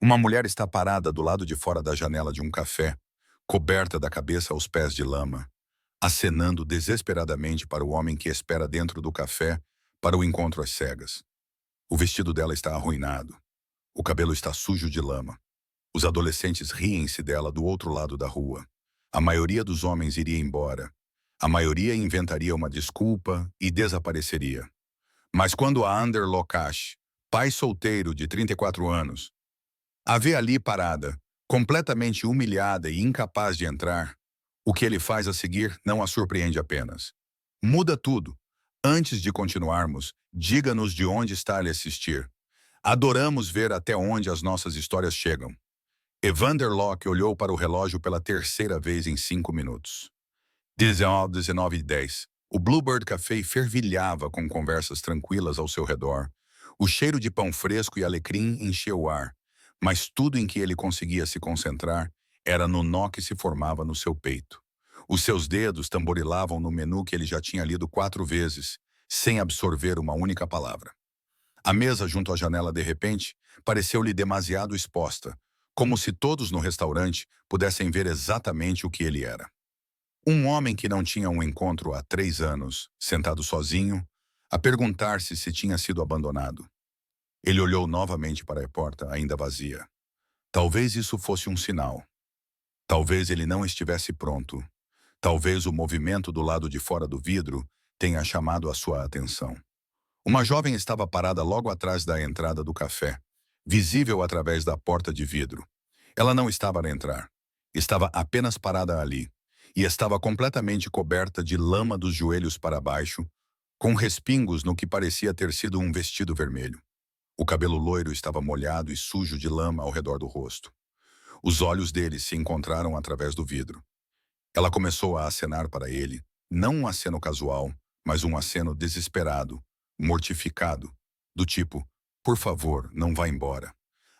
Uma mulher está parada do lado de fora da janela de um café, coberta da cabeça aos pés de lama, acenando desesperadamente para o homem que espera dentro do café para o encontro às cegas. O vestido dela está arruinado. O cabelo está sujo de lama. Os adolescentes riem-se dela do outro lado da rua. A maioria dos homens iria embora. A maioria inventaria uma desculpa e desapareceria. Mas quando a Ander Lokash, pai solteiro de 34 anos, a vê ali parada, completamente humilhada e incapaz de entrar, o que ele faz a seguir não a surpreende apenas. Muda tudo. Antes de continuarmos, diga-nos de onde está a lhe assistir. Adoramos ver até onde as nossas histórias chegam. Evander Locke olhou para o relógio pela terceira vez em 5 minutos. 19h10. O Bluebird Café fervilhava com conversas tranquilas ao seu redor. O cheiro de pão fresco e alecrim enchia o ar, mas tudo em que ele conseguia se concentrar era no nó que se formava no seu peito. Os seus dedos tamborilavam no menu que ele já tinha lido 4 vezes, sem absorver uma única palavra. A mesa junto à janela, de repente, pareceu-lhe demasiado exposta, como se todos no restaurante pudessem ver exatamente o que ele era. Um homem que não tinha um encontro há 3 anos, sentado sozinho, a perguntar-se se tinha sido abandonado. Ele olhou novamente para a porta, ainda vazia. Talvez isso fosse um sinal. Talvez ele não estivesse pronto. Talvez o movimento do lado de fora do vidro tenha chamado a sua atenção. Uma jovem estava parada logo atrás da entrada do café, visível através da porta de vidro. Ela não estava a entrar. Estava apenas parada ali, e estava completamente coberta de lama dos joelhos para baixo, com respingos no que parecia ter sido um vestido vermelho. O cabelo loiro estava molhado e sujo de lama ao redor do rosto. Os olhos dele se encontraram através do vidro. Ela começou a acenar para ele, não um aceno casual, mas um aceno desesperado, mortificado, do tipo, por favor, não vá embora.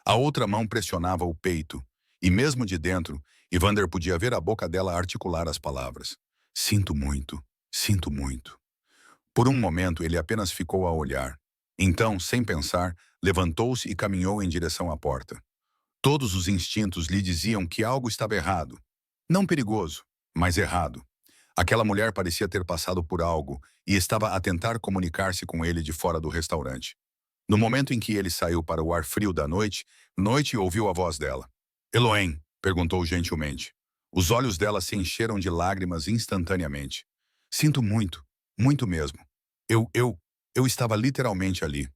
A outra mão pressionava o peito, e mesmo de dentro, Evander podia ver a boca dela articular as palavras. Sinto muito, sinto muito. Por um momento, ele apenas ficou a olhar. Então, sem pensar, levantou-se e caminhou em direção à porta. Todos os instintos lhe diziam que algo estava errado. Não perigoso, mas errado. Aquela mulher parecia ter passado por algo e estava a tentar comunicar-se com ele de fora do restaurante. No momento em que ele saiu para o ar frio da noite, ouviu a voz dela. Eloen, perguntou gentilmente. Os olhos dela se encheram de lágrimas instantaneamente. Sinto muito, muito mesmo. Eu estava literalmente ali.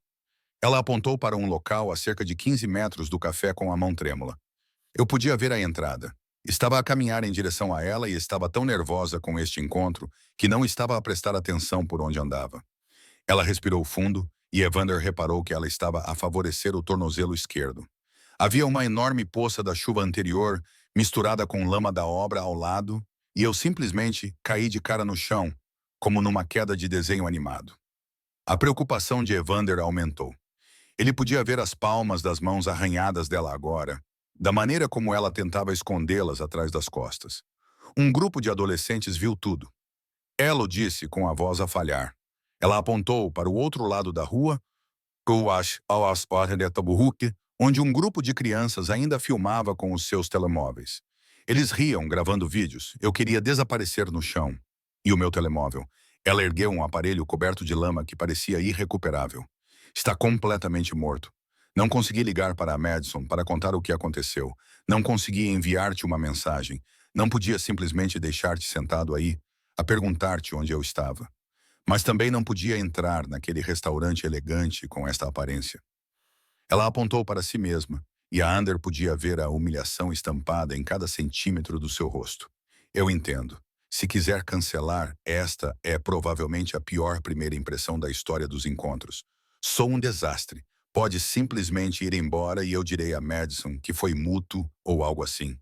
Ela apontou para um local a cerca de 15 metros do café com a mão trêmula. Eu podia ver a entrada. Estava a caminhar em direção a ela e estava tão nervosa com este encontro que não estava a prestar atenção por onde andava. Ela respirou fundo e Evander reparou que ela estava a favorecer o tornozelo esquerdo. Havia uma enorme poça da chuva anterior misturada com lama da obra ao lado e eu simplesmente caí de cara no chão, como numa queda de desenho animado. A preocupação de Evander aumentou. Ele podia ver as palmas das mãos arranhadas dela agora, da maneira como ela tentava escondê-las atrás das costas. Um grupo de adolescentes viu tudo. Elo disse com a voz a falhar. Ela apontou para o outro lado da rua, onde um grupo de crianças ainda filmava com os seus telemóveis. Eles riam gravando vídeos. Eu queria desaparecer no chão. E o meu telemóvel? Ela ergueu um aparelho coberto de lama que parecia irrecuperável. Está completamente morto. Não consegui ligar para a Madison para contar o que aconteceu. Não consegui enviar-te uma mensagem. Não podia simplesmente deixar-te sentado aí, a perguntar-te onde eu estava. Mas também não podia entrar naquele restaurante elegante com esta aparência. Ela apontou para si mesma, e a Ander podia ver a humilhação estampada em cada centímetro do seu rosto. Eu entendo. Se quiser cancelar, esta é provavelmente a pior primeira impressão da história dos encontros. Sou um desastre. Pode simplesmente ir embora e eu direi a Madison que foi mútuo ou algo assim.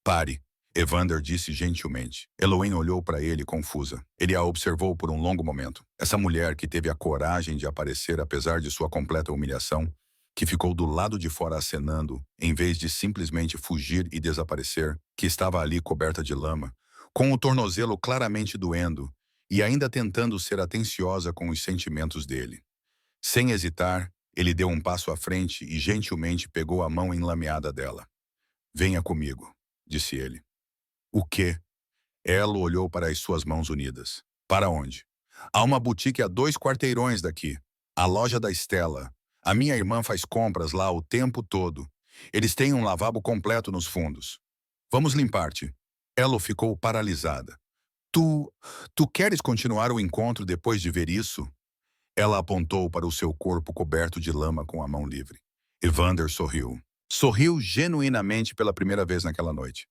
Pare, Evander disse gentilmente. Eloen olhou para ele confusa. Ele a observou por um longo momento. Essa mulher que teve a coragem de aparecer apesar de sua completa humilhação, que ficou do lado de fora acenando, em vez de simplesmente fugir e desaparecer, que estava ali coberta de lama, com o tornozelo claramente doendo e ainda tentando ser atenciosa com os sentimentos dele. Sem hesitar, Ele deu um passo à frente e gentilmente pegou a mão enlameada dela. Venha comigo, disse ele. O quê? Ela olhou para as suas mãos unidas. Para onde? Há uma boutique a 2 quarteirões daqui. A loja da Stella. A minha irmã faz compras lá o tempo todo. Eles têm um lavabo completo nos fundos. Vamos limpar-te. Ela ficou paralisada. Tu... Tu queres continuar o encontro depois de ver isso? Ela apontou para o seu corpo coberto de lama com a mão livre. Evander sorriu. Sorriu genuinamente pela primeira vez naquela noite.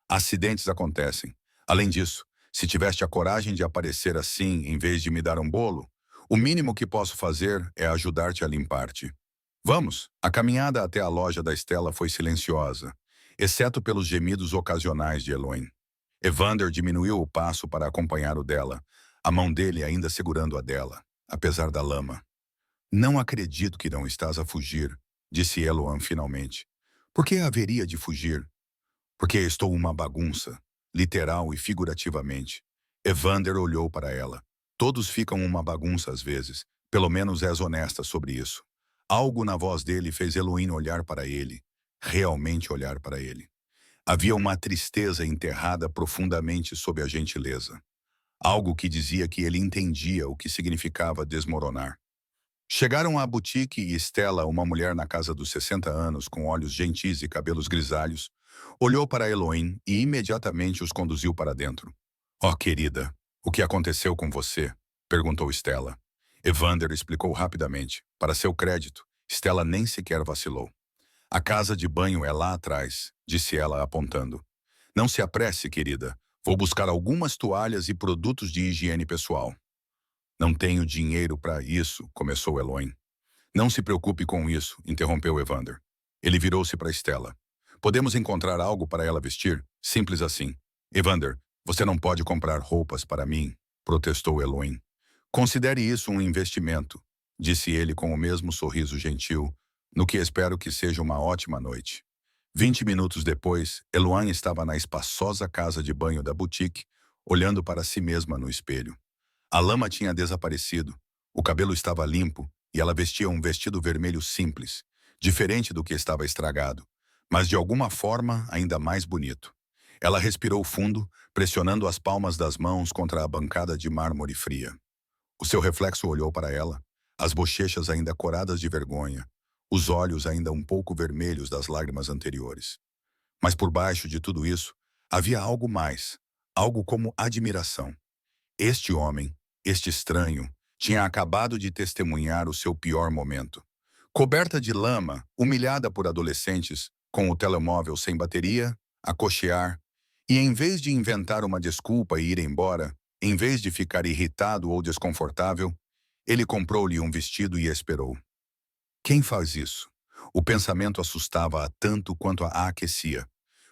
Acidentes acontecem. Além disso, se tiveste a coragem de aparecer assim em vez de me dar um bolo, o mínimo que posso fazer é ajudar-te a limpar-te. Vamos! A caminhada até a loja da Stella foi silenciosa, exceto pelos gemidos ocasionais de Eloin. Evander diminuiu o passo para acompanhar o dela, a mão dele ainda segurando a dela, apesar da lama. Não acredito que não estás a fugir, disse Eloan finalmente. Por que haveria de fugir? Porque estou uma bagunça, literal e figurativamente. Evander olhou para ela. Todos ficam uma bagunça às vezes. Pelo menos és honesta sobre isso. Algo na voz dele fez Eloin olhar para ele. Realmente olhar para ele. Havia uma tristeza enterrada profundamente sob a gentileza. Algo que dizia que ele entendia o que significava desmoronar. Chegaram à boutique e Stella, uma mulher na casa dos 60 anos, com olhos gentis e cabelos grisalhos, olhou para Eloin e imediatamente os conduziu para dentro. Oh, querida, o que aconteceu com você? Perguntou Stella. Evander explicou rapidamente. Para seu crédito, Stella nem sequer vacilou. A casa de banho é lá atrás, disse ela apontando. Não se apresse, querida. Vou buscar algumas toalhas e produtos de higiene pessoal. Não tenho dinheiro para isso, começou Eloin. Não se preocupe com isso, interrompeu Evander. Ele virou-se para Stella. Podemos encontrar algo para ela vestir? Simples assim. Evander, você não pode comprar roupas para mim, protestou Eloin. Considere isso um investimento, disse ele com o mesmo sorriso gentil, no que espero que seja uma ótima noite. 20 minutos depois, Eloin estava na espaçosa casa de banho da boutique, olhando para si mesma no espelho. A lama tinha desaparecido, o cabelo estava limpo e ela vestia um vestido vermelho simples, diferente do que estava estragado, mas de alguma forma ainda mais bonito. Ela respirou fundo, pressionando as palmas das mãos contra a bancada de mármore fria. O seu reflexo olhou para ela, as bochechas ainda coradas de vergonha, os olhos ainda um pouco vermelhos das lágrimas anteriores. Mas por baixo de tudo isso, havia algo mais, algo como admiração. Este homem, este estranho, tinha acabado de testemunhar o seu pior momento. Coberta de lama, humilhada por adolescentes, com o telemóvel sem bateria, a cochear, e em vez de inventar uma desculpa e ir embora, em vez de ficar irritado ou desconfortável, ele comprou-lhe um vestido e esperou. Quem faz isso? O pensamento assustava-a tanto quanto a aquecia.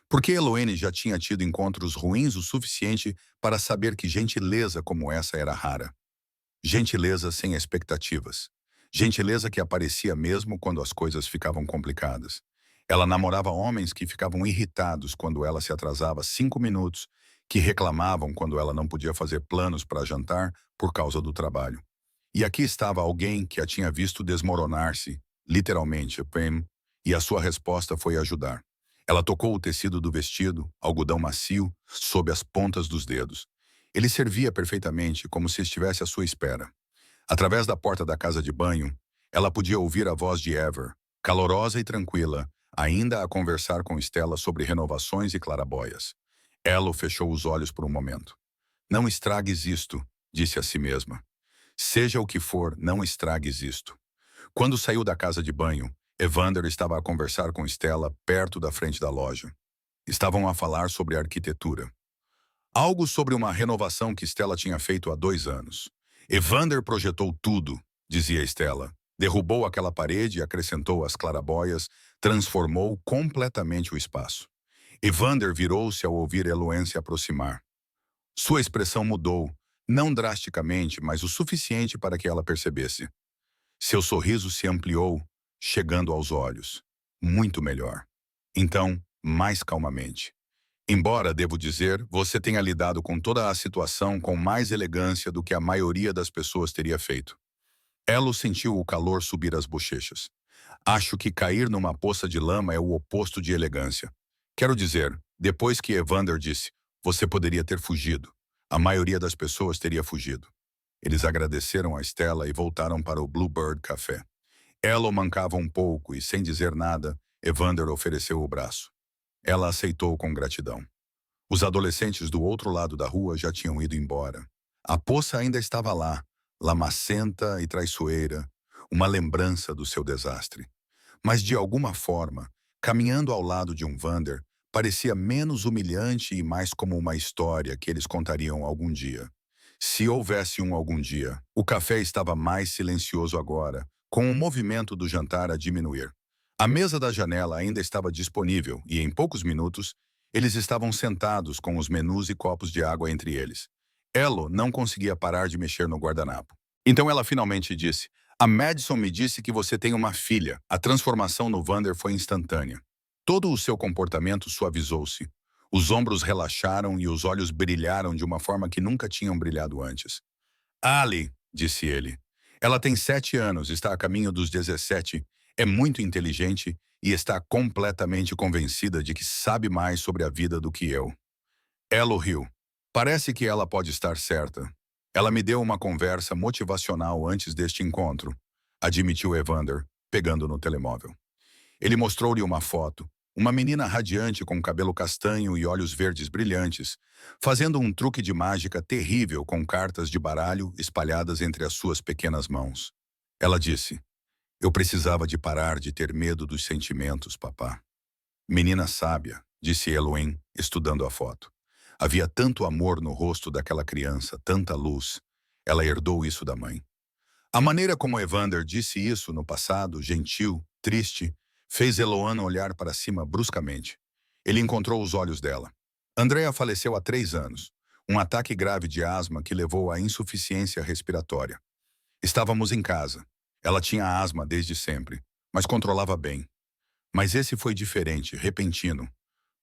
Porque Eloine já tinha tido encontros ruins o suficiente para saber que gentileza como essa era rara. Gentileza sem expectativas. Gentileza que aparecia mesmo quando as coisas ficavam complicadas. Ela namorava homens que ficavam irritados quando ela se atrasava 5 minutos, que reclamavam quando ela não podia fazer planos para jantar por causa do trabalho. E aqui estava alguém que a tinha visto desmoronar-se, literalmente, Pam, e a sua resposta foi ajudar. Ela tocou o tecido do vestido, algodão macio, sob as pontas dos dedos. Ele servia perfeitamente, como se estivesse à sua espera. Através da porta da casa de banho, ela podia ouvir a voz de Ever, calorosa e tranquila, ainda a conversar com Stella sobre renovações e clarabóias. Ela fechou os olhos por um momento. Não estragues isto, disse a si mesma. Seja o que for, não estragues isto. Quando saiu da casa de banho, Evander estava a conversar com Stella perto da frente da loja. Estavam a falar sobre arquitetura. Algo sobre uma renovação que Stella tinha feito há 2 anos. Evander projetou tudo, dizia Stella. Derrubou aquela parede e acrescentou as clarabóias, transformou completamente o espaço. Evander virou-se ao ouvir Eloin se aproximar. Sua expressão mudou, não drasticamente, mas o suficiente para que ela percebesse. Seu sorriso se ampliou, chegando aos olhos. Muito melhor. Então, mais calmamente. Embora, devo dizer, você tenha lidado com toda a situação com mais elegância do que a maioria das pessoas teria feito. Elo sentiu o calor subir às bochechas. Acho que cair numa poça de lama é o oposto de elegância. Quero dizer, depois que Evander disse, você poderia ter fugido. A maioria das pessoas teria fugido. Eles agradeceram a Stella e voltaram para o Bluebird Café. Elo mancava um pouco e, sem dizer nada, Evander ofereceu o braço. Ela aceitou com gratidão. Os adolescentes do outro lado da rua já tinham ido embora. A poça ainda estava lá, lamacenta e traiçoeira, uma lembrança do seu desastre. Mas, de alguma forma, caminhando ao lado de um Vander, parecia menos humilhante e mais como uma história que eles contariam algum dia. Se houvesse um algum dia, o café estava mais silencioso agora, com o movimento do jantar a diminuir. A mesa da janela ainda estava disponível e, em poucos minutos, eles estavam sentados com os menus e copos de água entre eles. Elo não conseguia parar de mexer no guardanapo. Então ela finalmente disse, a Madison me disse que você tem uma filha. A transformação no Vander foi instantânea. Todo o seu comportamento suavizou-se. Os ombros relaxaram e os olhos brilharam de uma forma que nunca tinham brilhado antes. Ali, disse ele. Ela tem 7 anos, está a caminho dos 17, é muito inteligente e está completamente convencida de que sabe mais sobre a vida do que eu. Elo riu. Parece que ela pode estar certa. Ela me deu uma conversa motivacional antes deste encontro, admitiu Evander, pegando no telemóvel. Ele mostrou-lhe uma foto, uma menina radiante com cabelo castanho e olhos verdes brilhantes, fazendo um truque de mágica terrível com cartas de baralho espalhadas entre as suas pequenas mãos. Ela disse, eu precisava de parar de ter medo dos sentimentos, papá. Menina sábia, disse Elohim, estudando a foto. Havia tanto amor no rosto daquela criança, tanta luz. Ela herdou isso da mãe. A maneira como Evander disse isso no passado, gentil, triste, fez Eloana olhar para cima bruscamente. Ele encontrou os olhos dela. Andrea faleceu há 3 anos. Um ataque grave de asma que levou à insuficiência respiratória. Estávamos em casa. Ela tinha asma desde sempre, mas controlava bem. Mas esse foi diferente, repentino.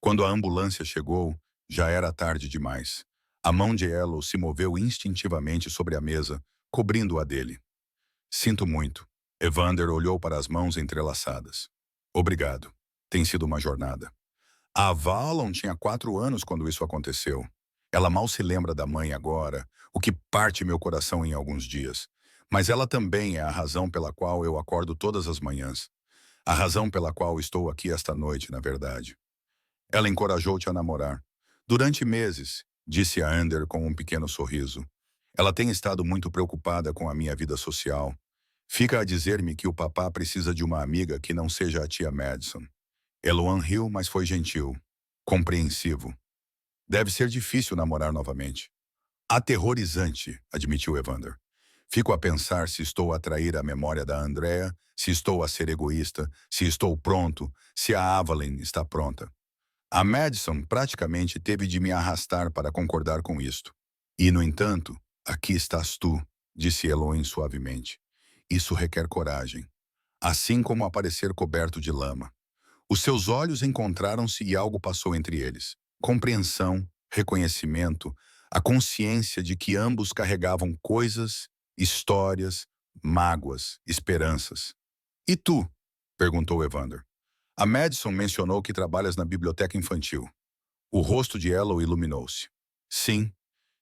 Quando a ambulância chegou, já era tarde demais. A mão de Elo se moveu instintivamente sobre a mesa, cobrindo a dele. Sinto muito. Evander olhou para as mãos entrelaçadas. Obrigado. Tem sido uma jornada. A Valon tinha 4 anos quando isso aconteceu. Ela mal se lembra da mãe agora, o que parte meu coração em alguns dias. Mas ela também é a razão pela qual eu acordo todas as manhãs. A razão pela qual estou aqui esta noite, na verdade. Ela encorajou-te a namorar. Durante meses, disse a Ander com um pequeno sorriso. Ela tem estado muito preocupada com a minha vida social. Fica a dizer-me que o papá precisa de uma amiga que não seja a tia Madison. Eloan riu, mas foi gentil, compreensivo. Deve ser difícil namorar novamente. Aterrorizante, admitiu Evander. Fico a pensar se estou a trair a memória da Andrea, se estou a ser egoísta, se estou pronto, se a Avalyn está pronta. A Madison praticamente teve de me arrastar para concordar com isto. E, no entanto, aqui estás tu, disse Elohim suavemente. Isso requer coragem, assim como aparecer coberto de lama. Os seus olhos encontraram-se e algo passou entre eles. Compreensão, reconhecimento, a consciência de que ambos carregavam coisas, histórias, mágoas, esperanças. E tu? Perguntou Evander. A Madison mencionou que trabalhas na biblioteca infantil. O rosto de Elo iluminou-se. Sim,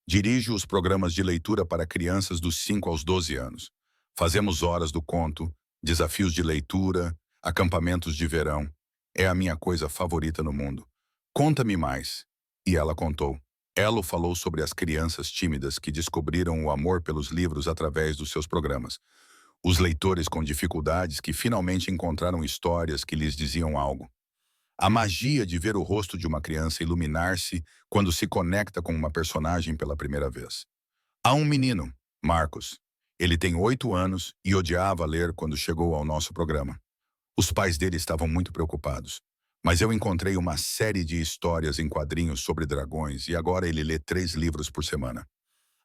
dirijo os programas de leitura para crianças dos 5 aos 12 anos. Fazemos horas do conto, desafios de leitura, acampamentos de verão. É a minha coisa favorita no mundo. Conta-me mais. E ela contou. Elo falou sobre as crianças tímidas que descobriram o amor pelos livros através dos seus programas. Os leitores com dificuldades que finalmente encontraram histórias que lhes diziam algo. A magia de ver o rosto de uma criança iluminar-se quando se conecta com uma personagem pela primeira vez. Há um menino, Marcos. Ele tem 8 anos e odiava ler quando chegou ao nosso programa. Os pais dele estavam muito preocupados, mas eu encontrei uma série de histórias em quadrinhos sobre dragões e agora ele lê 3 livros por semana.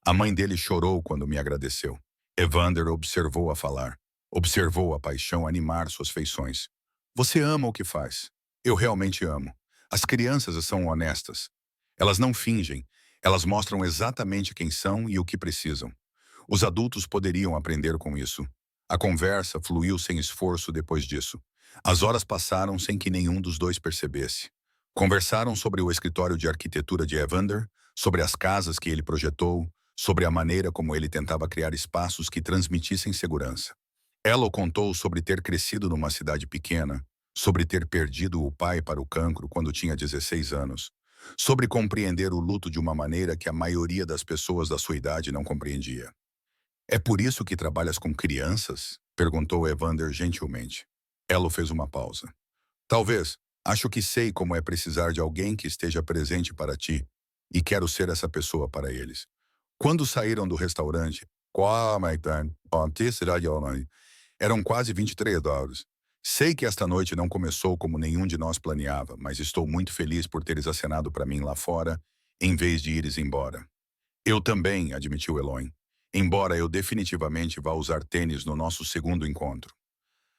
A mãe dele chorou quando me agradeceu. Evander observou-a falar. Observou a paixão animar suas feições. Você ama o que faz. Eu realmente amo. As crianças são honestas. Elas não fingem. Elas mostram exatamente quem são e o que precisam. Os adultos poderiam aprender com isso. A conversa fluiu sem esforço depois disso. As horas passaram sem que nenhum dos dois percebesse. Conversaram sobre o escritório de arquitetura de Evander, sobre as casas que ele projetou, sobre a maneira como ele tentava criar espaços que transmitissem segurança. Elo contou sobre ter crescido numa cidade pequena, sobre ter perdido o pai para o cancro quando tinha 16 anos, sobre compreender o luto de uma maneira que a maioria das pessoas da sua idade não compreendia. É por isso que trabalhas com crianças? Perguntou Evander gentilmente. Elo fez uma pausa. Talvez. Acho que sei como é precisar de alguém que esteja presente para ti, e quero ser essa pessoa para eles. Quando saíram do restaurante, eram quase 23 horas. Sei que esta noite não começou como nenhum de nós planeava, mas estou muito feliz por teres acenado para mim lá fora, em vez de ires embora. Eu também, admitiu Eloy. Embora eu definitivamente vá usar tênis no nosso segundo encontro.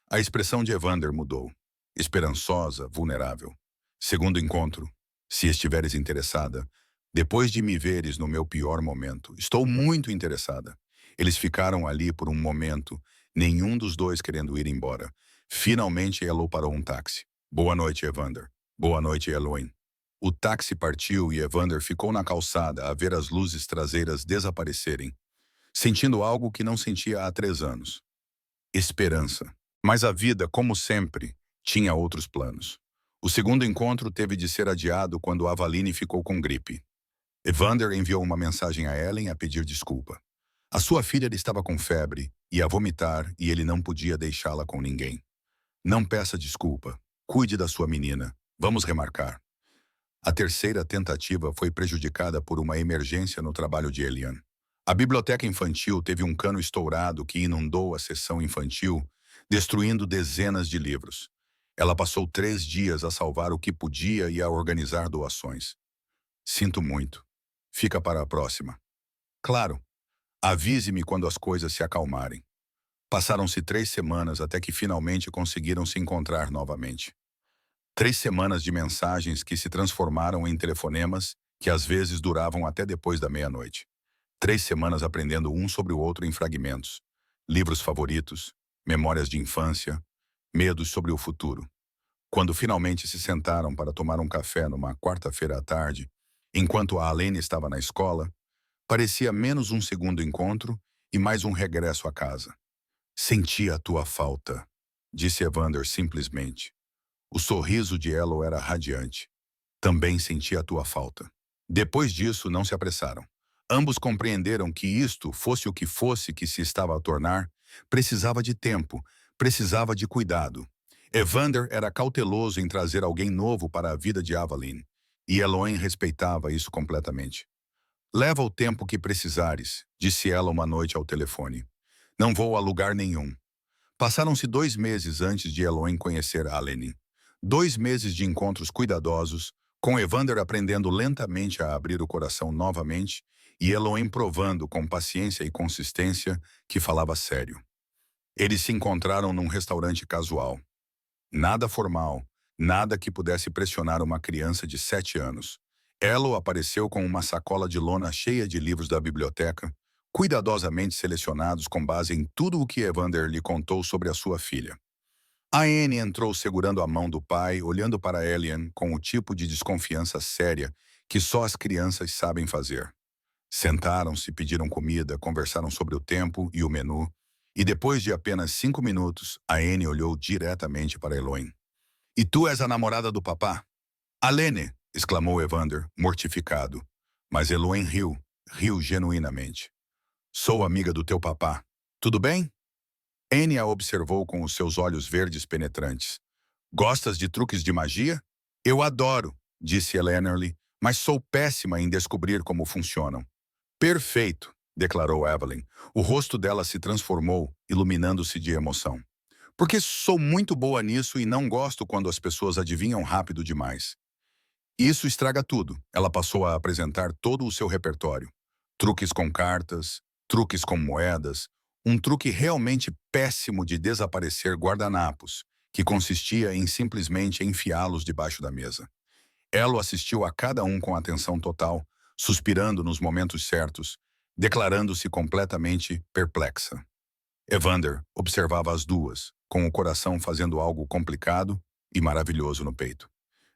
A expressão de Evander mudou. Esperançosa, vulnerável. Segundo encontro, se estiveres interessada, depois de me veres no meu pior momento, estou muito interessada. Eles ficaram ali por um momento, nenhum dos dois querendo ir embora. Finalmente, Elo parou um táxi. Boa noite, Evander. Boa noite, Eloy. O táxi partiu e Evander ficou na calçada a ver as luzes traseiras desaparecerem, sentindo algo que não sentia há 3 anos. Esperança. Mas a vida, como sempre, tinha outros planos. O segundo encontro teve de ser adiado quando Avaline ficou com gripe. Evander enviou uma mensagem a Ellen a pedir desculpa. A sua filha estava com febre, ia vomitar e ele não podia deixá-la com ninguém. Não peça desculpa. Cuide da sua menina. Vamos remarcar. A terceira tentativa foi prejudicada por uma emergência no trabalho de Elian. A biblioteca infantil teve um cano estourado que inundou a seção infantil, destruindo dezenas de livros. Ela passou 3 dias a salvar o que podia e a organizar doações. Sinto muito. Fica para a próxima. Claro. Avise-me quando as coisas se acalmarem. Passaram-se 3 semanas até que finalmente conseguiram se encontrar novamente. 3 semanas de mensagens que se transformaram em telefonemas que às vezes duravam até depois da meia-noite. 3 semanas aprendendo um sobre o outro em fragmentos. Livros favoritos, memórias de infância, medos sobre o futuro. Quando finalmente se sentaram para tomar um café numa quarta-feira à tarde, enquanto a Alene estava na escola, parecia menos um segundo encontro e mais um regresso à casa. Senti a tua falta, disse Evander simplesmente. O sorriso de Elo era radiante. Também senti a tua falta. Depois disso, não se apressaram. Ambos compreenderam que isto, fosse o que fosse que se estava a tornar, precisava de tempo, precisava de cuidado. Evander era cauteloso em trazer alguém novo para a vida de Avaline, e Eloy respeitava isso completamente. Leva o tempo que precisares, disse ela uma noite ao telefone. Não vou a lugar nenhum. Passaram-se 2 meses antes de Eloy conhecer Alene. 2 meses de encontros cuidadosos, com Evander aprendendo lentamente a abrir o coração novamente e Eloy provando com paciência e consistência que falava sério. Eles se encontraram num restaurante casual. Nada formal, nada que pudesse pressionar uma criança de 7 anos. Elo apareceu com uma sacola de lona cheia de livros da biblioteca, cuidadosamente selecionados com base em tudo o que Evander lhe contou sobre a sua filha. A Anne entrou segurando a mão do pai, olhando para Elian com o tipo de desconfiança séria que só as crianças sabem fazer. Sentaram-se, pediram comida, conversaram sobre o tempo e o menu, e depois de apenas 5 minutos, a Anne olhou diretamente para Eloy. E tu és a namorada do papá? Alene! Exclamou Evander, mortificado. Mas Eloy riu genuinamente. Sou amiga do teu papá. Tudo bem? Anne a observou com os seus olhos verdes penetrantes. Gostas de truques de magia? Eu adoro, disse Eleanor, mas sou péssima em descobrir como funcionam. Perfeito, declarou Evelyn. O rosto dela se transformou, iluminando-se de emoção. Porque sou muito boa nisso e não gosto quando as pessoas adivinham rápido demais. Isso estraga tudo. Ela passou a apresentar todo o seu repertório. Truques com cartas, truques com moedas, um truque realmente péssimo de desaparecer guardanapos, que consistia em simplesmente enfiá-los debaixo da mesa. Elo assistiu a cada um com atenção total, suspirando nos momentos certos, declarando-se completamente perplexa. Evander observava as duas, com o coração fazendo algo complicado e maravilhoso no peito.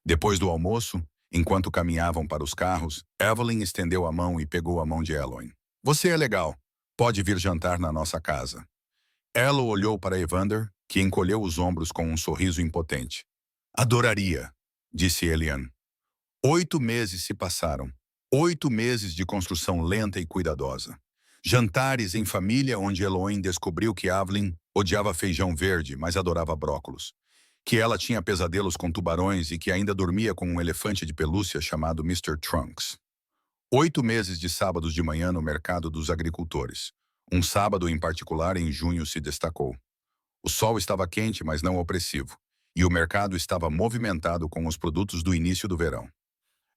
Depois do almoço, enquanto caminhavam para os carros, Evelyn estendeu a mão e pegou a mão de Eloy. Você é legal. Pode vir jantar na nossa casa. Elo olhou para Evander, que encolheu os ombros com um sorriso impotente. Adoraria, disse Elian. 8 meses se passaram. 8 meses de construção lenta e cuidadosa. Jantares em família onde Eloy descobriu que Evelyn odiava feijão verde, mas adorava brócolos. Que ela tinha pesadelos com tubarões e que ainda dormia com um elefante de pelúcia chamado Mr. Trunks. 8 meses de sábados de manhã no mercado dos agricultores. Um sábado em particular em junho se destacou. O sol estava quente, mas não opressivo, e o mercado estava movimentado com os produtos do início do verão.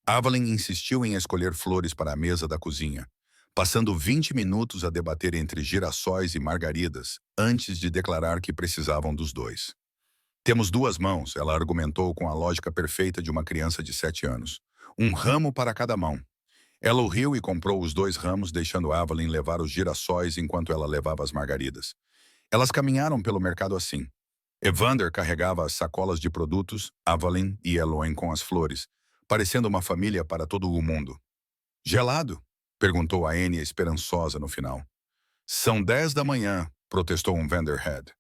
Evelyn insistiu em escolher flores para a mesa da cozinha, passando 20 minutos a debater entre girassóis e margaridas, antes de declarar que precisavam dos dois. Temos 2 mãos, ela argumentou com a lógica perfeita de uma criança de 7 anos. Um ramo para cada mão. Ela riu e comprou os 2 ramos, deixando Evelyn levar os girassóis enquanto ela levava as margaridas. Elas caminharam pelo mercado assim. Evander carregava as sacolas de produtos, Evelyn e Eloy com as flores, parecendo uma família para todo o mundo. Gelado? Perguntou a Annie esperançosa no final. São 10 da manhã, protestou um Vanderhead.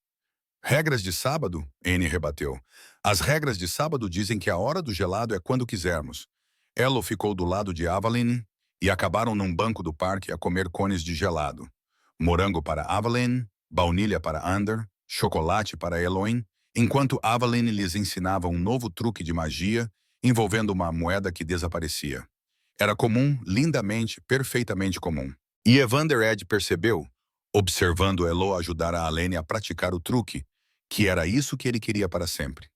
Regras de sábado? Annie rebateu. As regras de sábado dizem que a hora do gelado é quando quisermos. Elo ficou do lado de Evelyn e acabaram num banco do parque a comer cones de gelado. Morango para Evelyn, baunilha para Ander, chocolate para Eloy, enquanto Evelyn lhes ensinava um novo truque de magia envolvendo uma moeda que desaparecia. Era comum, lindamente, perfeitamente comum. E Evander Ed percebeu, observando Elo ajudar a Alene a praticar o truque, que era isso que ele queria para sempre.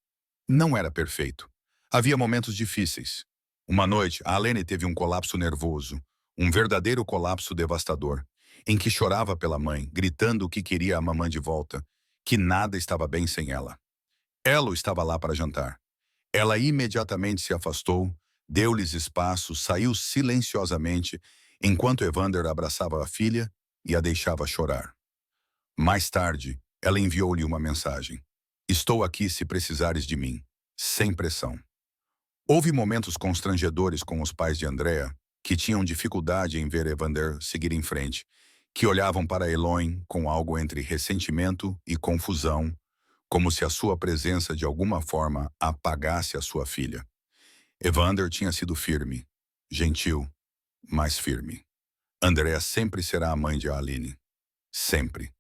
Não era perfeito. Havia momentos difíceis. Uma noite, a Alene teve um colapso nervoso, um verdadeiro colapso devastador, em que chorava pela mãe, gritando que queria a mamãe de volta, que nada estava bem sem ela. Elo estava lá para jantar. Ela imediatamente se afastou, deu-lhes espaço, saiu silenciosamente, enquanto Evander abraçava a filha e a deixava chorar. Mais tarde, ela enviou-lhe uma mensagem. Estou aqui se precisares de mim, sem pressão. Houve momentos constrangedores com os pais de Andrea, que tinham dificuldade em ver Evander seguir em frente, que olhavam para Eloy com algo entre ressentimento e confusão, como se a sua presença de alguma forma apagasse a sua filha. Evander tinha sido firme, gentil, mas firme. Andrea sempre será a mãe de Aline. Sempre.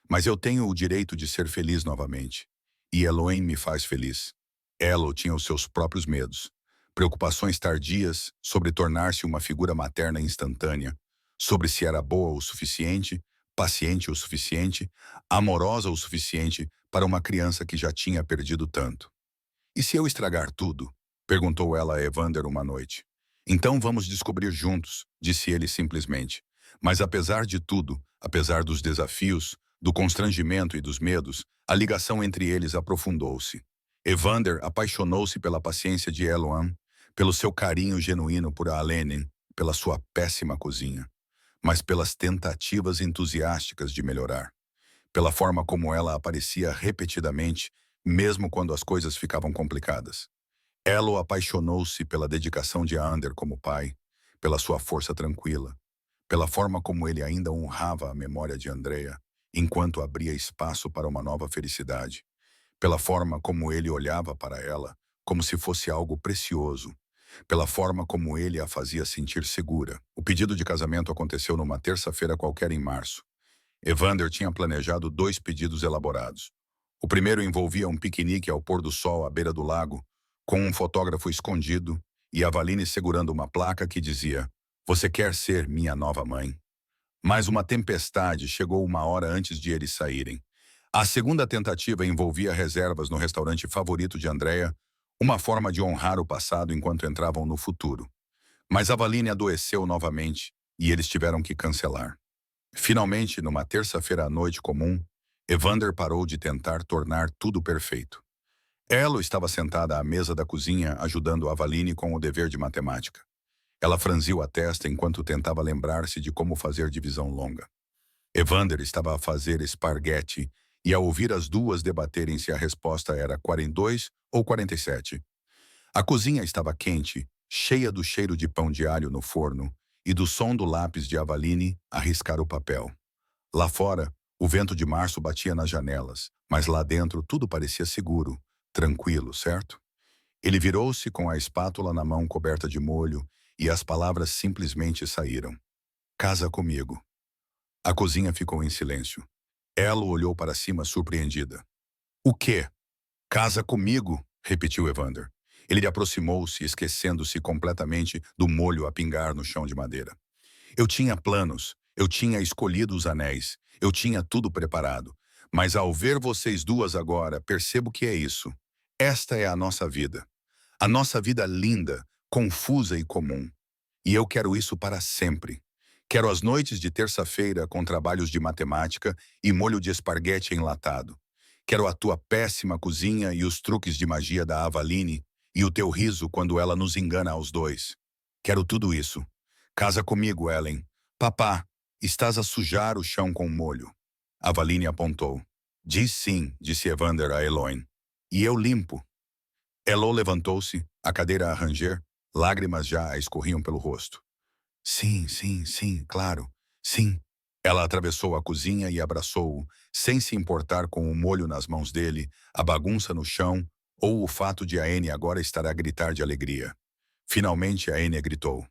Mas eu tenho o direito de ser feliz novamente. E Eloy me faz feliz. Elo tinha os seus próprios medos. Preocupações tardias sobre tornar-se uma figura materna instantânea, sobre se era boa o suficiente, paciente o suficiente, amorosa o suficiente para uma criança que já tinha perdido tanto. E se eu estragar tudo? Perguntou ela a Evander uma noite. Então vamos descobrir juntos, disse ele simplesmente. Mas apesar de tudo, apesar dos desafios, do constrangimento e dos medos, a ligação entre eles aprofundou-se. Evander apaixonou-se pela paciência de Eloy, pelo seu carinho genuíno por Alene, pela sua péssima cozinha, mas pelas tentativas entusiásticas de melhorar, pela forma como ela aparecia repetidamente, mesmo quando as coisas ficavam complicadas. Elo apaixonou-se pela dedicação de Ander como pai, pela sua força tranquila, pela forma como ele ainda honrava a memória de Andrea, enquanto abria espaço para uma nova felicidade, pela forma como ele olhava para ela como se fosse algo precioso, pela forma como ele a fazia sentir segura. O pedido de casamento aconteceu numa terça-feira qualquer em março. Evander tinha planejado 2 pedidos elaborados. O primeiro envolvia um piquenique ao pôr do sol à beira do lago, com um fotógrafo escondido e Avaline segurando uma placa que dizia: "Você quer ser minha nova mãe?" Mas uma tempestade chegou uma hora antes de eles saírem. A segunda tentativa envolvia reservas no restaurante favorito de Andrea, uma forma de honrar o passado enquanto entravam no futuro. Mas Avaline adoeceu novamente e eles tiveram que cancelar. Finalmente, numa terça-feira à noite comum, Evander parou de tentar tornar tudo perfeito. Elo estava sentada à mesa da cozinha ajudando Avaline com o dever de matemática. Ela franziu a testa enquanto tentava lembrar-se de como fazer divisão longa. Evander estava a fazer esparguete e, ao ouvir as duas debaterem se a resposta era 42 ou 47. A cozinha estava quente, cheia do cheiro de pão de alho no forno e do som do lápis de Avaline a riscar o papel. Lá fora, o vento de março batia nas janelas, mas lá dentro tudo parecia seguro, tranquilo, certo? Ele virou-se com a espátula na mão coberta de molho e as palavras simplesmente saíram. Casa comigo. A cozinha ficou em silêncio. Ela olhou para cima surpreendida. O quê? Casa comigo? Repetiu Evander. Ele aproximou-se, esquecendo-se completamente do molho a pingar no chão de madeira. Eu tinha planos, eu tinha escolhido os anéis, eu tinha tudo preparado. Mas ao ver vocês duas agora, percebo que é isso. Esta é a nossa vida. A nossa vida linda, confusa e comum. E eu quero isso para sempre. Quero as noites de terça-feira com trabalhos de matemática e molho de esparguete enlatado. Quero a tua péssima cozinha e os truques de magia da Avaline e o teu riso quando ela nos engana aos dois. Quero tudo isso. Casa comigo, Ellen. Papá, estás a sujar o chão com molho. Avaline apontou. Diz sim, disse Evander a Eloin. E eu limpo. Elo levantou-se, a cadeira a ranger, lágrimas já a escorriam pelo rosto. Sim, sim, sim, claro, sim. Ela atravessou a cozinha e abraçou-o, sem se importar com o molho nas mãos dele, a bagunça no chão ou o fato de a Anne agora estar a gritar de alegria. Finalmente a Anne gritou.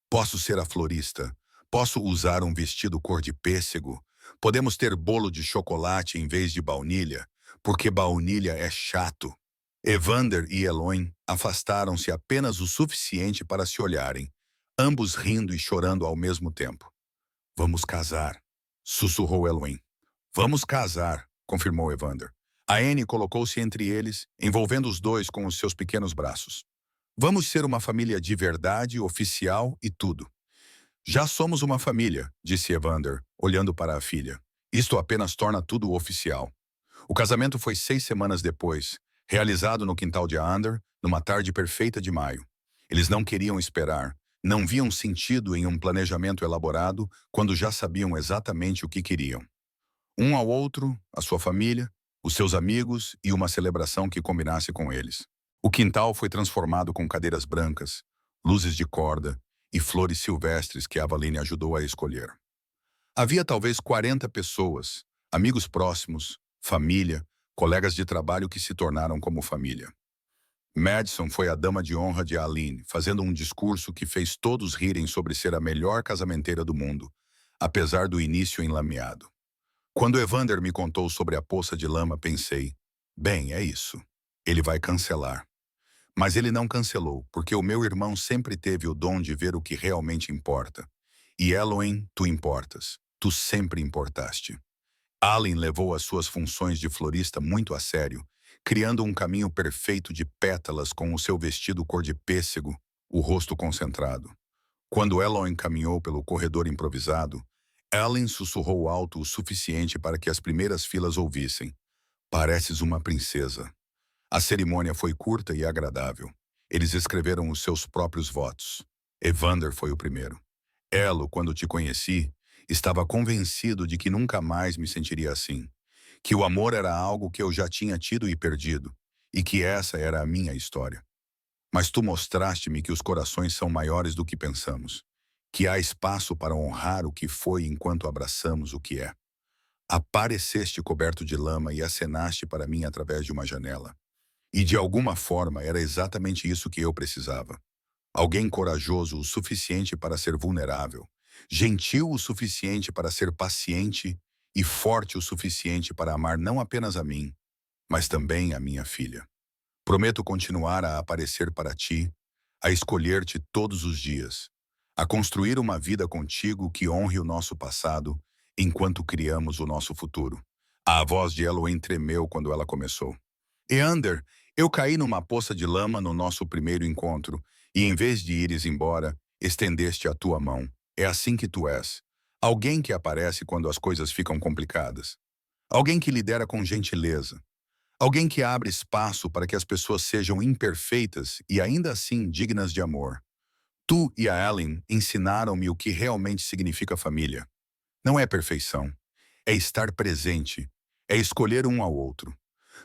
Posso ser a florista. Posso usar um vestido cor de pêssego. Podemos ter bolo de chocolate em vez de baunilha, porque baunilha é chato. Evander e Eloin afastaram-se apenas o suficiente para se olharem, ambos rindo e chorando ao mesmo tempo. Vamos casar, sussurrou Eloin. Vamos casar, confirmou Evander. A Anne colocou-se entre eles, envolvendo os dois com os seus pequenos braços. Vamos ser uma família de verdade, oficial e tudo. Já somos uma família, disse Evander, olhando para a filha. Isto apenas torna tudo oficial. O casamento foi 6 semanas depois, realizado no quintal de Ander, numa tarde perfeita de maio. Eles não queriam esperar, não viam sentido em um planejamento elaborado quando já sabiam exatamente o que queriam. Um ao outro, a sua família, os seus amigos e uma celebração que combinasse com eles. O quintal foi transformado com cadeiras brancas, luzes de corda e flores silvestres que a Avaline ajudou a escolher. Havia talvez 40 pessoas, amigos próximos, família, colegas de trabalho que se tornaram como família. Madison foi a dama de honra de Aline, fazendo um discurso que fez todos rirem sobre ser a melhor casamenteira do mundo, apesar do início enlameado. Quando Evander me contou sobre a poça de lama, pensei, bem, é isso. Ele vai cancelar. Mas ele não cancelou, porque o meu irmão sempre teve o dom de ver o que realmente importa. E Elohim, tu importas. Tu sempre importaste. Allen levou as suas funções de florista muito a sério, criando um caminho perfeito de pétalas com o seu vestido cor de pêssego, o rosto concentrado. Quando Elohim caminhou pelo corredor improvisado, Allen sussurrou alto o suficiente para que as primeiras filas ouvissem. Pareces uma princesa. A cerimônia foi curta e agradável. Eles escreveram os seus próprios votos. Evander foi o primeiro. Elo, quando te conheci, estava convencido de que nunca mais me sentiria assim. Que o amor era algo que eu já tinha tido e perdido, e que essa era a minha história. Mas tu mostraste-me que os corações são maiores do que pensamos, que há espaço para honrar o que foi enquanto abraçamos o que é. Apareceste coberto de lama e acenaste para mim através de uma janela. E de alguma forma era exatamente isso que eu precisava. Alguém corajoso o suficiente para ser vulnerável, gentil o suficiente para ser paciente e forte o suficiente para amar não apenas a mim, mas também a minha filha. Prometo continuar a aparecer para ti, a escolher-te todos os dias, a construir uma vida contigo que honre o nosso passado enquanto criamos o nosso futuro. A voz de Elohim tremeu quando ela começou. Eander, eu caí numa poça de lama no nosso primeiro encontro, e em vez de ires embora, estendeste a tua mão. É assim que tu és. Alguém que aparece quando as coisas ficam complicadas. Alguém que lidera com gentileza. Alguém que abre espaço para que as pessoas sejam imperfeitas e ainda assim dignas de amor. Tu e a Ellen ensinaram-me o que realmente significa família. Não é perfeição. é estar presente, é escolher um ao outro.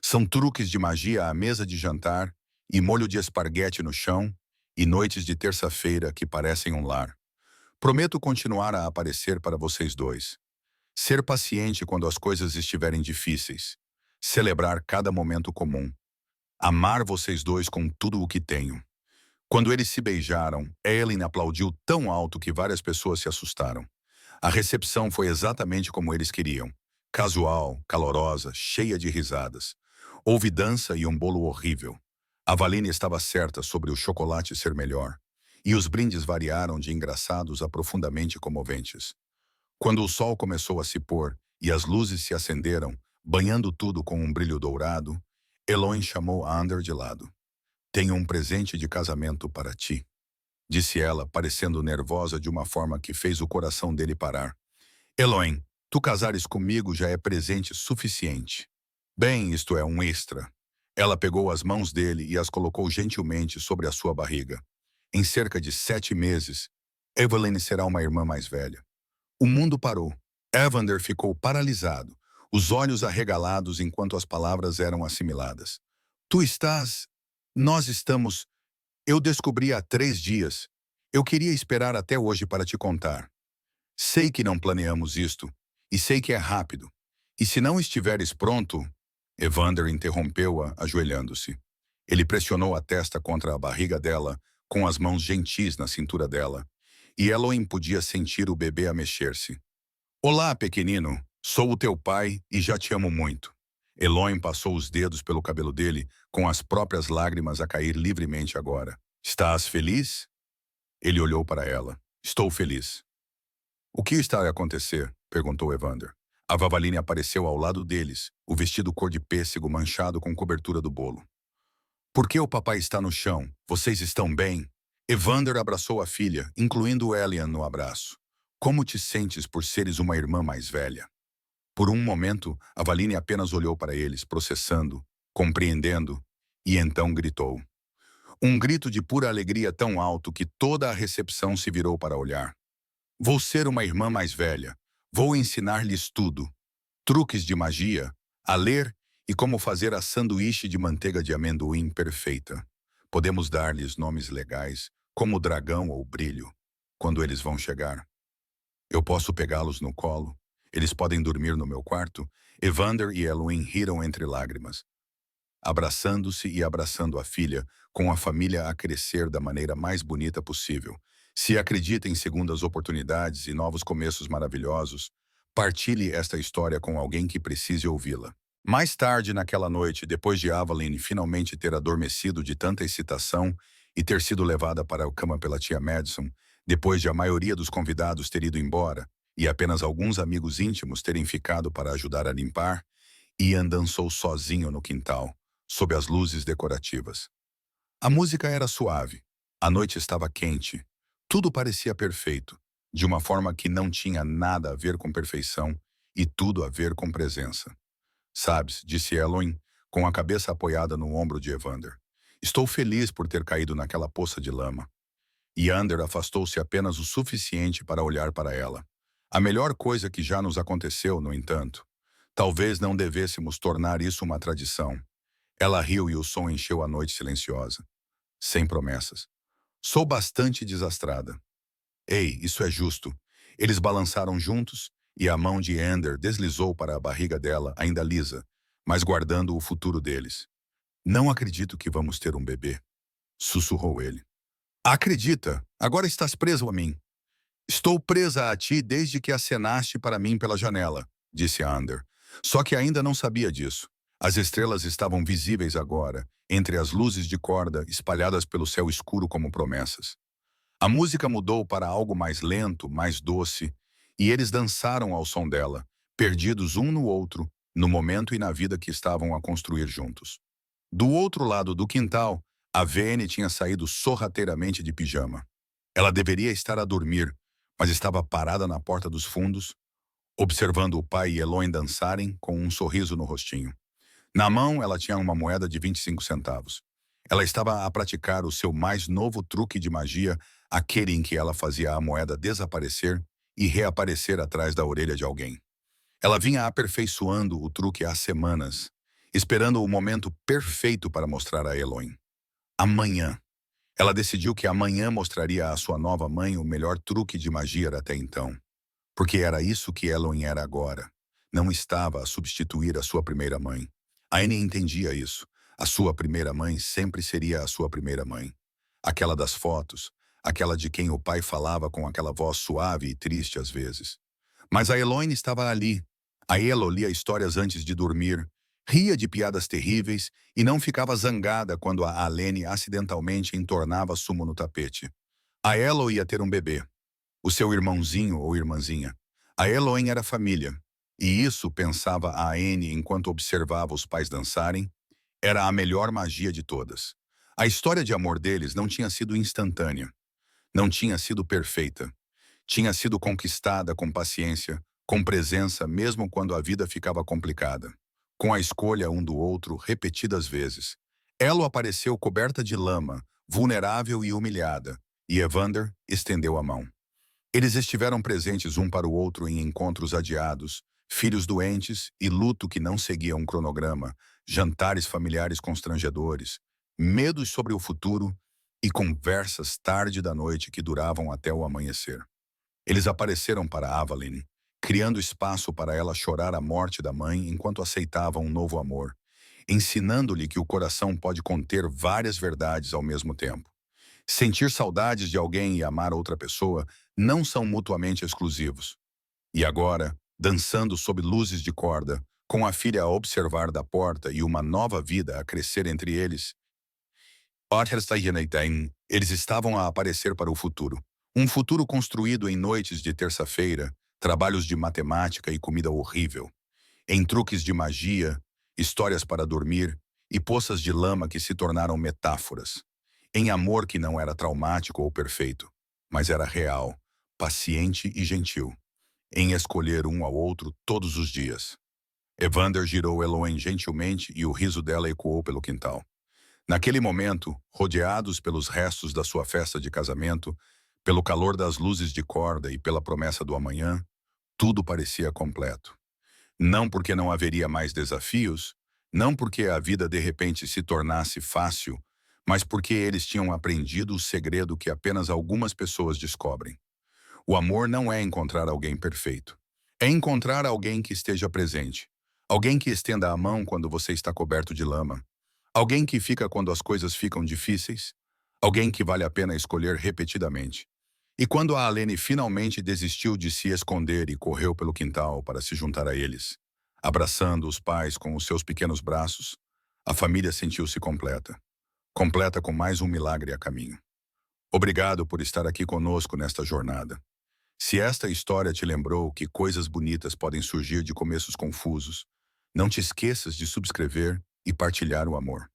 São truques de magia à mesa de jantar, e molho de esparguete no chão, e noites de terça-feira que parecem um lar. Prometo continuar a aparecer para vocês dois. Ser paciente quando as coisas estiverem difíceis. Celebrar cada momento comum. Amar vocês dois com tudo o que tenho. Quando eles se beijaram, Ellen aplaudiu tão alto que várias pessoas se assustaram. A recepção foi exatamente como eles queriam. Casual, calorosa, cheia de risadas. Houve dança e um bolo horrível. A Valine estava certa sobre o chocolate ser melhor. E os brindes variaram de engraçados a profundamente comoventes. Quando o sol começou a se pôr e as luzes se acenderam, banhando tudo com um brilho dourado, Eloy chamou Ander de lado. Tenho um presente de casamento para ti, disse ela, parecendo nervosa de uma forma que fez o coração dele parar. Eloy, tu casares comigo já é presente suficiente. Bem, isto é um extra. Ela pegou as mãos dele e as colocou gentilmente sobre a sua barriga. Em cerca de 7 meses, Evelyn será uma irmã mais velha. O mundo parou. Evander ficou paralisado, os olhos arregalados enquanto as palavras eram assimiladas. Tu estás... Nós estamos... Eu descobri há 3 dias. Eu queria esperar até hoje para te contar. Sei que não planeamos isto, e sei que é rápido. E se não estiveres pronto... Evander interrompeu-a, ajoelhando-se. Ele pressionou a testa contra a barriga dela, com as mãos gentis na cintura dela, e Elohim podia sentir o bebê a mexer-se. Olá, pequenino. Sou o teu pai e já te amo muito. Elohim passou os dedos pelo cabelo dele, com as próprias lágrimas a cair livremente agora. Estás feliz? Ele olhou para ela. Estou feliz. O que está a acontecer? Perguntou Evander. A Vavaline apareceu ao lado deles, o vestido cor de pêssego manchado com cobertura do bolo. Por que o papai está no chão? Vocês estão bem? Evander abraçou a filha, incluindo Elian no abraço. Como te sentes por seres uma irmã mais velha? Por um momento, a Valine apenas olhou para eles, processando, compreendendo, e então gritou. Um grito de pura alegria tão alto que toda a recepção se virou para olhar. Vou ser uma irmã mais velha. Vou ensinar-lhes tudo. Truques de magia, a ler e como fazer a sanduíche de manteiga de amendoim perfeita. Podemos dar-lhes nomes legais, como Dragão ou Brilho, quando eles vão chegar. Eu posso pegá-los no colo. Eles podem dormir no meu quarto. Evander e Elohim riram entre lágrimas, abraçando-se e abraçando a filha, com a família a crescer da maneira mais bonita possível. Se acredita em segundas oportunidades e novos começos maravilhosos, partilhe esta história com alguém que precise ouvi-la. Mais tarde naquela noite, depois de Aveline finalmente ter adormecido de tanta excitação e ter sido levada para a cama pela tia Madison, depois de a maioria dos convidados ter ido embora e apenas alguns amigos íntimos terem ficado para ajudar a limpar, Ian dançou sozinho no quintal, sob as luzes decorativas. A música era suave, a noite estava quente, tudo parecia perfeito, de uma forma que não tinha nada a ver com perfeição e tudo a ver com presença. Sabes, disse Elohim, com a cabeça apoiada no ombro de Evander. Estou feliz por ter caído naquela poça de lama. E Ander afastou-se apenas o suficiente para olhar para ela. A melhor coisa que já nos aconteceu, no entanto. Talvez não devêssemos tornar isso uma tradição. Ela riu e o som encheu a noite silenciosa. Sem promessas. Sou bastante desastrada. Ei, isso é justo. Eles balançaram juntos e a mão de Ander deslizou para a barriga dela, ainda lisa, mas guardando o futuro deles. Não acredito que vamos ter um bebê, sussurrou ele. Acredita, agora estás preso a mim. Estou presa a ti desde que acenaste para mim pela janela, disse Ander. Só que ainda não sabia disso. As estrelas estavam visíveis agora, entre as luzes de corda espalhadas pelo céu escuro como promessas. A música mudou para algo mais lento, mais doce, e eles dançaram ao som dela, perdidos um no outro, no momento e na vida que estavam a construir juntos. Do outro lado do quintal, a VN tinha saído sorrateiramente de pijama. Ela deveria estar a dormir, mas estava parada na porta dos fundos, observando o pai e Elohim dançarem com um sorriso no rostinho. Na mão, ela tinha uma moeda de 25 centavos. Ela estava a praticar o seu mais novo truque de magia, aquele em que ela fazia a moeda desaparecer e reaparecer atrás da orelha de alguém. Ela vinha aperfeiçoando o truque há semanas, esperando o momento perfeito para mostrar a Eloy. Amanhã. Ela decidiu que amanhã mostraria à sua nova mãe o melhor truque de magia até então. Porque era isso que Eloy era agora. Não estava a substituir a sua primeira mãe. A Annie entendia isso. A sua primeira mãe sempre seria a sua primeira mãe. Aquela das fotos, aquela de quem o pai falava com aquela voz suave e triste às vezes. Mas a Eloy estava ali. A Elo lia histórias antes de dormir, ria de piadas terríveis e não ficava zangada quando a Alene acidentalmente entornava sumo no tapete. A Elo ia ter um bebê, o seu irmãozinho ou irmãzinha. A Eloen era família, e isso, pensava a Anne enquanto observava os pais dançarem, era a melhor magia de todas. A história de amor deles não tinha sido instantânea, não tinha sido perfeita. Tinha sido conquistada com paciência, com presença mesmo quando a vida ficava complicada. Com a escolha um do outro repetidas vezes. Elo apareceu coberta de lama, vulnerável e humilhada, e Evander estendeu a mão. Eles estiveram presentes um para o outro em encontros adiados, filhos doentes e luto que não seguia um cronograma, jantares familiares constrangedores, medos sobre o futuro e conversas tarde da noite que duravam até o amanhecer. Eles apareceram para Avaline, criando espaço para ela chorar a morte da mãe enquanto aceitava um novo amor, ensinando-lhe que o coração pode conter várias verdades ao mesmo tempo. Sentir saudades de alguém e amar outra pessoa não são mutuamente exclusivos. E agora, dançando sob luzes de corda, com a filha a observar da porta e uma nova vida a crescer entre eles, eles estavam a aparecer para o futuro. Um futuro construído em noites de terça-feira, trabalhos de matemática e comida horrível, em truques de magia, histórias para dormir e poças de lama que se tornaram metáforas, em amor que não era traumático ou perfeito, mas era real, paciente e gentil, em escolher um ao outro todos os dias. Evander girou Eloen gentilmente e o riso dela ecoou pelo quintal. Naquele momento, rodeados pelos restos da sua festa de casamento, pelo calor das luzes de corda e pela promessa do amanhã, tudo parecia completo. Não porque não haveria mais desafios, não porque a vida de repente se tornasse fácil, mas porque eles tinham aprendido o segredo que apenas algumas pessoas descobrem. O amor não é encontrar alguém perfeito. É encontrar alguém que esteja presente. Alguém que estenda a mão quando você está coberto de lama. Alguém que fica quando as coisas ficam difíceis. Alguém que vale a pena escolher repetidamente. E quando a Alene finalmente desistiu de se esconder e correu pelo quintal para se juntar a eles, abraçando os pais com os seus pequenos braços, a família sentiu-se completa. Completa com mais um milagre a caminho. Obrigado por estar aqui conosco nesta jornada. Se esta história te lembrou que coisas bonitas podem surgir de começos confusos, não te esqueças de subscrever e partilhar o amor.